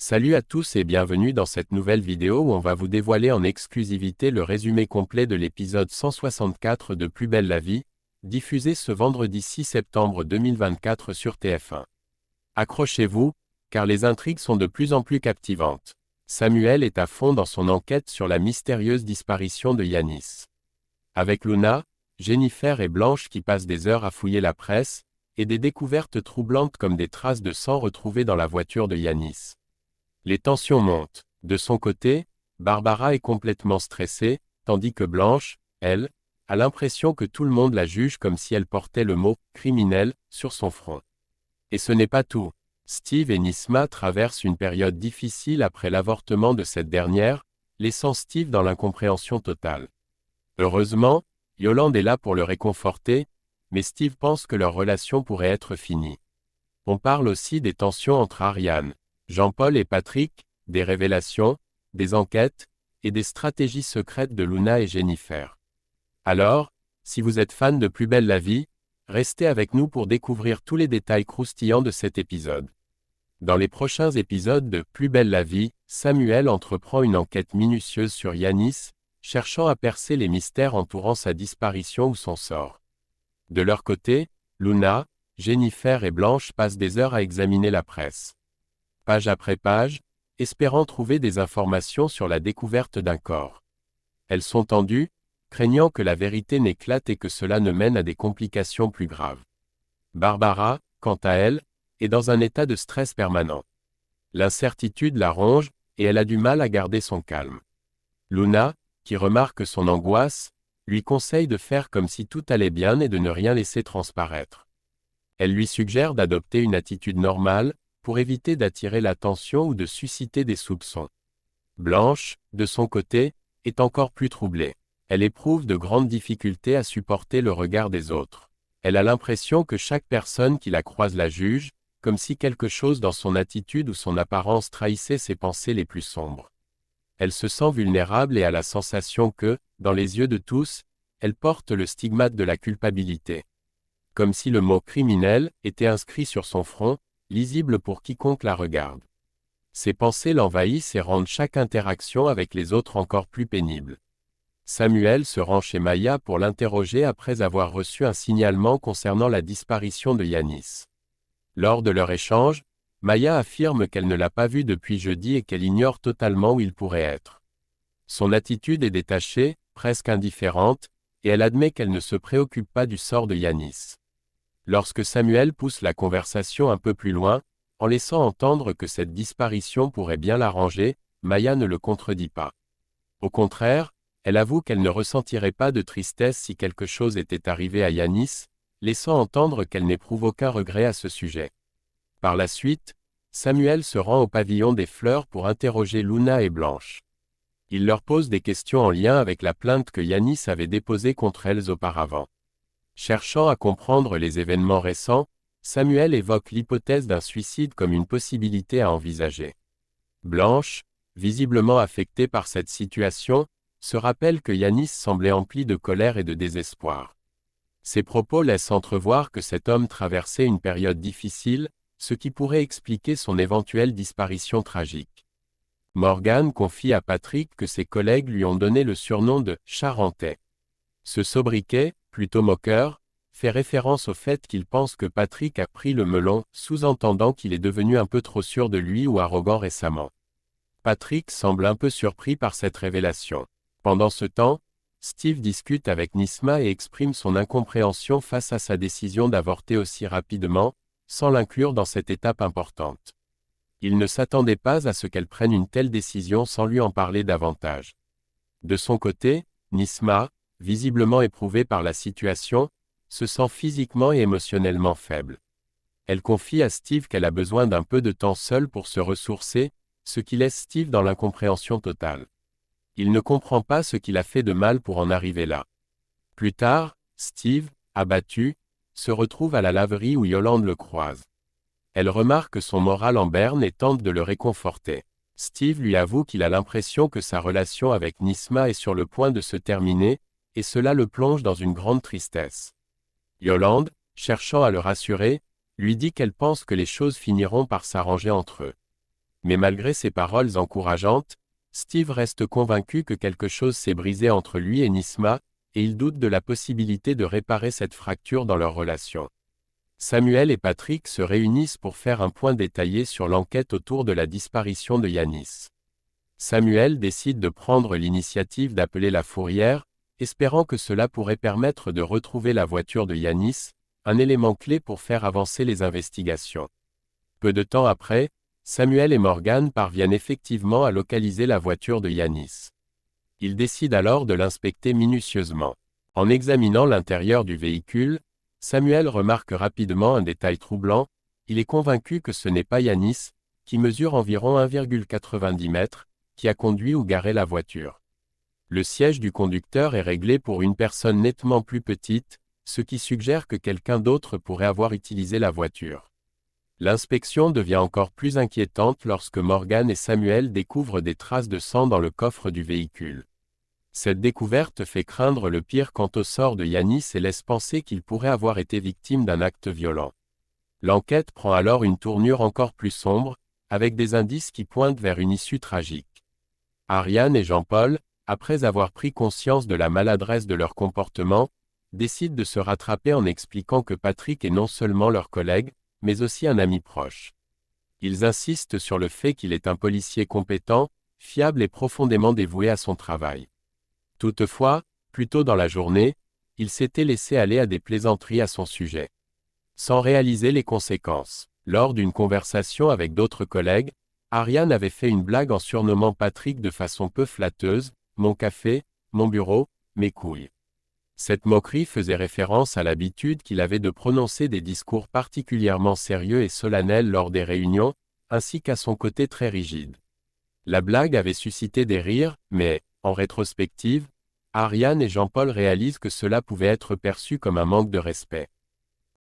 Salut à tous et bienvenue dans cette nouvelle vidéo où on va vous dévoiler en exclusivité le résumé complet de l'épisode 164 de Plus belle la vie, diffusé ce vendredi 6 septembre 2024 sur TF1. Accrochez-vous, car les intrigues sont de plus en plus captivantes. Samuel est à fond dans son enquête sur la mystérieuse disparition de Yanis. Avec Luna, Jennifer et Blanche qui passent des heures à fouiller la presse, et des découvertes troublantes comme des traces de sang retrouvées dans la voiture de Yanis. Les tensions montent. De son côté, Barbara est complètement stressée, tandis que Blanche, elle, a l'impression que tout le monde la juge comme si elle portait le mot « criminel » sur son front. Et ce n'est pas tout. Steve et Nisma traversent une période difficile après l'avortement de cette dernière, laissant Steve dans l'incompréhension totale. Heureusement, Yolande est là pour le réconforter, mais Steve pense que leur relation pourrait être finie. On parle aussi des tensions entre Ariane, Jean-Paul et Patrick, des révélations, des enquêtes, et des stratégies secrètes de Luna et Jennifer. Alors, si vous êtes fan de Plus belle la vie, restez avec nous pour découvrir tous les détails croustillants de cet épisode. Dans les prochains épisodes de Plus belle la vie, Samuel entreprend une enquête minutieuse sur Yanis, cherchant à percer les mystères entourant sa disparition ou son sort. De leur côté, Luna, Jennifer et Blanche passent des heures à examiner la presse. Page après page, espérant trouver des informations sur la découverte d'un corps. Elles sont tendues, craignant que la vérité n'éclate et que cela ne mène à des complications plus graves. Barbara, quant à elle, est dans un état de stress permanent. L'incertitude la ronge, et elle a du mal à garder son calme. Luna, qui remarque son angoisse, lui conseille de faire comme si tout allait bien et de ne rien laisser transparaître. Elle lui suggère d'adopter une attitude normale, pour éviter d'attirer l'attention ou de susciter des soupçons. Blanche, de son côté, est encore plus troublée. Elle éprouve de grandes difficultés à supporter le regard des autres. Elle a l'impression que chaque personne qui la croise la juge, comme si quelque chose dans son attitude ou son apparence trahissait ses pensées les plus sombres. Elle se sent vulnérable et a la sensation que, dans les yeux de tous, elle porte le stigmate de la culpabilité. Comme si le mot « criminel » était inscrit sur son front, lisible pour quiconque la regarde. Ses pensées l'envahissent et rendent chaque interaction avec les autres encore plus pénible. Samuel se rend chez Maya pour l'interroger après avoir reçu un signalement concernant la disparition de Yanis. Lors de leur échange, Maya affirme qu'elle ne l'a pas vu depuis jeudi et qu'elle ignore totalement où il pourrait être. Son attitude est détachée, presque indifférente, et elle admet qu'elle ne se préoccupe pas du sort de Yanis. Lorsque Samuel pousse la conversation un peu plus loin, en laissant entendre que cette disparition pourrait bien l'arranger, Maya ne le contredit pas. Au contraire, elle avoue qu'elle ne ressentirait pas de tristesse si quelque chose était arrivé à Yanis, laissant entendre qu'elle n'éprouve aucun regret à ce sujet. Par la suite, Samuel se rend au pavillon des fleurs pour interroger Luna et Blanche. Il leur pose des questions en lien avec la plainte que Yanis avait déposée contre elles auparavant. Cherchant à comprendre les événements récents, Samuel évoque l'hypothèse d'un suicide comme une possibilité à envisager. Blanche, visiblement affectée par cette situation, se rappelle que Yanis semblait empli de colère et de désespoir. Ses propos laissent entrevoir que cet homme traversait une période difficile, ce qui pourrait expliquer son éventuelle disparition tragique. Morgan confie à Patrick que ses collègues lui ont donné le surnom de « Charentais ». Ce sobriquet, plutôt moqueur, fait référence au fait qu'il pense que Patrick a pris le melon, sous-entendant qu'il est devenu un peu trop sûr de lui ou arrogant récemment. Patrick semble un peu surpris par cette révélation. Pendant ce temps, Steve discute avec Nisma et exprime son incompréhension face à sa décision d'avorter aussi rapidement, sans l'inclure dans cette étape importante. Il ne s'attendait pas à ce qu'elle prenne une telle décision sans lui en parler davantage. De son côté, Nisma, visiblement éprouvée par la situation, se sent physiquement et émotionnellement faible. Elle confie à Steve qu'elle a besoin d'un peu de temps seul pour se ressourcer, ce qui laisse Steve dans l'incompréhension totale. Il ne comprend pas ce qu'il a fait de mal pour en arriver là. Plus tard, Steve, abattu, se retrouve à la laverie où Yolande le croise. Elle remarque son moral en berne et tente de le réconforter. Steve lui avoue qu'il a l'impression que sa relation avec Nisma est sur le point de se terminer, et cela le plonge dans une grande tristesse. Yolande, cherchant à le rassurer, lui dit qu'elle pense que les choses finiront par s'arranger entre eux. Mais malgré ces paroles encourageantes, Steve reste convaincu que quelque chose s'est brisé entre lui et Nisma, et il doute de la possibilité de réparer cette fracture dans leur relation. Samuel et Patrick se réunissent pour faire un point détaillé sur l'enquête autour de la disparition de Yanis. Samuel décide de prendre l'initiative d'appeler la fourrière, espérant que cela pourrait permettre de retrouver la voiture de Yanis, un élément clé pour faire avancer les investigations. Peu de temps après, Samuel et Morgan parviennent effectivement à localiser la voiture de Yanis. Ils décident alors de l'inspecter minutieusement. En examinant l'intérieur du véhicule, Samuel remarque rapidement un détail troublant, il est convaincu que ce n'est pas Yanis, qui mesure environ 1,90 m, qui a conduit ou garé la voiture. Le siège du conducteur est réglé pour une personne nettement plus petite, ce qui suggère que quelqu'un d'autre pourrait avoir utilisé la voiture. L'inspection devient encore plus inquiétante lorsque Morgan et Samuel découvrent des traces de sang dans le coffre du véhicule. Cette découverte fait craindre le pire quant au sort de Yanis et laisse penser qu'il pourrait avoir été victime d'un acte violent. L'enquête prend alors une tournure encore plus sombre, avec des indices qui pointent vers une issue tragique. Ariane et Jean-Paul, après avoir pris conscience de la maladresse de leur comportement, décident de se rattraper en expliquant que Patrick est non seulement leur collègue, mais aussi un ami proche. Ils insistent sur le fait qu'il est un policier compétent, fiable et profondément dévoué à son travail. Toutefois, plus tôt dans la journée, il s'était laissé aller à des plaisanteries à son sujet. Sans réaliser les conséquences, lors d'une conversation avec d'autres collègues, Ariane avait fait une blague en surnommant Patrick de façon peu flatteuse, « mon café, mon bureau, mes couilles ». Cette moquerie faisait référence à l'habitude qu'il avait de prononcer des discours particulièrement sérieux et solennels lors des réunions, ainsi qu'à son côté très rigide. La blague avait suscité des rires, mais, en rétrospective, Ariane et Jean-Paul réalisent que cela pouvait être perçu comme un manque de respect.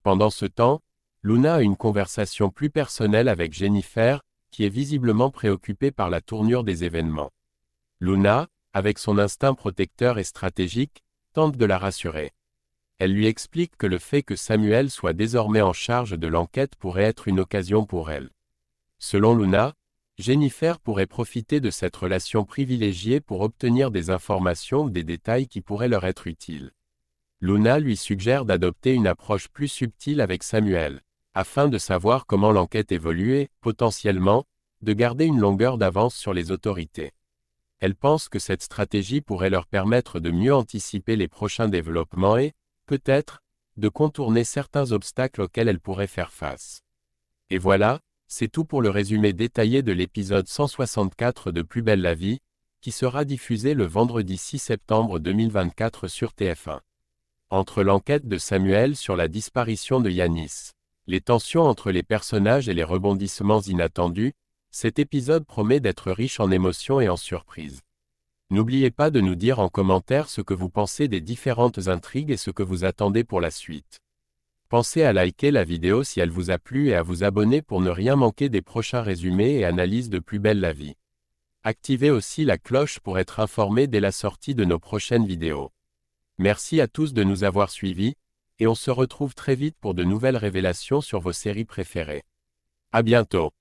Pendant ce temps, Luna a une conversation plus personnelle avec Jennifer, qui est visiblement préoccupée par la tournure des événements. Luna, avec son instinct protecteur et stratégique, tente de la rassurer. Elle lui explique que le fait que Samuel soit désormais en charge de l'enquête pourrait être une occasion pour elle. Selon Luna, Jennifer pourrait profiter de cette relation privilégiée pour obtenir des informations ou des détails qui pourraient leur être utiles. Luna lui suggère d'adopter une approche plus subtile avec Samuel, afin de savoir comment l'enquête évolue et, potentiellement, de garder une longueur d'avance sur les autorités. Elle pense que cette stratégie pourrait leur permettre de mieux anticiper les prochains développements et, peut-être, de contourner certains obstacles auxquels elle pourrait faire face. Et voilà, c'est tout pour le résumé détaillé de l'épisode 164 de Plus belle la vie, qui sera diffusé le vendredi 6 septembre 2024 sur TF1. Entre l'enquête de Samuel sur la disparition de Yanis, les tensions entre les personnages et les rebondissements inattendus, cet épisode promet d'être riche en émotions et en surprises. N'oubliez pas de nous dire en commentaire ce que vous pensez des différentes intrigues et ce que vous attendez pour la suite. Pensez à liker la vidéo si elle vous a plu et à vous abonner pour ne rien manquer des prochains résumés et analyses de Plus belle la vie. Activez aussi la cloche pour être informé dès la sortie de nos prochaines vidéos. Merci à tous de nous avoir suivis, et on se retrouve très vite pour de nouvelles révélations sur vos séries préférées. À bientôt.